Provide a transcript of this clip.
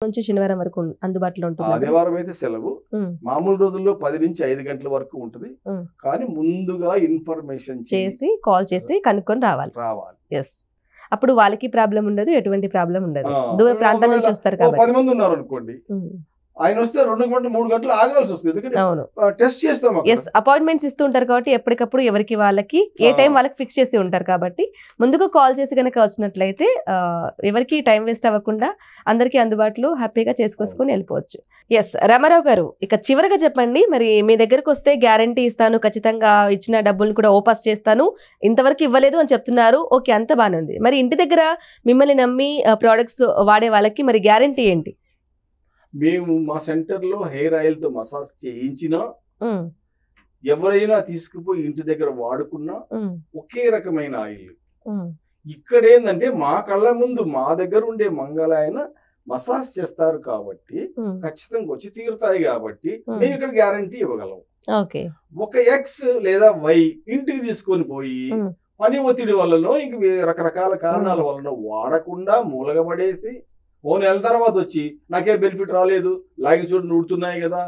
నుంచి శనివారం వరకు అందుబాటులో ఉంటుంది? ఆదివారం అయితే సెలవు, మామూలు రోజుల్లో 10 నుంచి 5 గంటల వరకు ఉంటుంది. కానీ ముందుగా ఇన్ఫర్మేషన్ చేసి కాల్ చేసి కనుక్కొని రావాలి. ఎస్, అప్పుడు వాళ్ళకి ప్రాబ్లం ఉండదు, ఎటువంటి ప్రాబ్లం ఉండదు. దూర ప్రాంతం నుంచి వస్తారు కాబట్టి 10 మంది ఉన్నారు అనుకోండి, ఆయన వస్తే 2 గంటలు 3 గంటలు ఆగాల్సి వస్తుంది. ఎందుకంటే టెస్ట్ చేస్తాం. ఎస్, అపాయింట్మెంట్స్ ఇస్తూ ఉంటారు కాబట్టి ఎప్పటికప్పుడు ఎవరికి వాళ్ళకి ఏ టైం వాళ్ళకి ఫిక్స్ చేసి ఉంటారు కాబట్టి ముందుగా కాల్ చేసి కనుక వచ్చినట్లయితే ఎవరికి టైం వేస్ట్ అవ్వకుండా అందరికీ అందుబాటులో హ్యాపీగా చేసుకొని వెళ్ళిపోవచ్చు. ఎస్, రామారావు గారు, ఇక చివరిగా చెప్పండి, మరి మీ దగ్గరకు వస్తే గ్యారంటీ ఇస్తాను, ఖచ్చితంగా ఇచ్చిన డబ్బులను కూడా ఓపాస్ చేస్తాను, ఇంతవరకు ఇవ్వలేదు అని చెప్తున్నారు. ఓకే, అంత బాగానే ఉంది. మరి ఇంటి దగ్గర మిమ్మల్ని నమ్మి ప్రోడక్ట్స్ వాడే వాళ్ళకి మరి గ్యారంటీ ఏంటి? మేము మా సెంటర్ లో హెయిర్ ఆయిల్ తో మసాజ్ చేయించినా, ఎవరైనా తీసుకుపోయి ఇంటి దగ్గర వాడుకున్నా ఒకే రకమైన ఆయిల్. ఇక్కడ ఏంటంటే మా కళ్ళ ముందు మా దగ్గర ఉండే మంగళాయన మసాజ్ చేస్తారు కాబట్టి ఖచ్చితంగా వచ్చి తీరుతాయి కాబట్టి మేము ఇక్కడ గ్యారంటీ ఇవ్వగలం. ఒక ఎక్స్ లేదా వై ఇంటికి తీసుకొని పోయి పని ఒత్తిడి వల్లనో ఇంక రకరకాల కారణాల వలన వాడకుండా మూలగబడేసి 4 నెలల తర్వాత వచ్చి నాకే బెనిఫిట్ రాలేదు, లాగి చూడు నుడుతున్నాయి కదా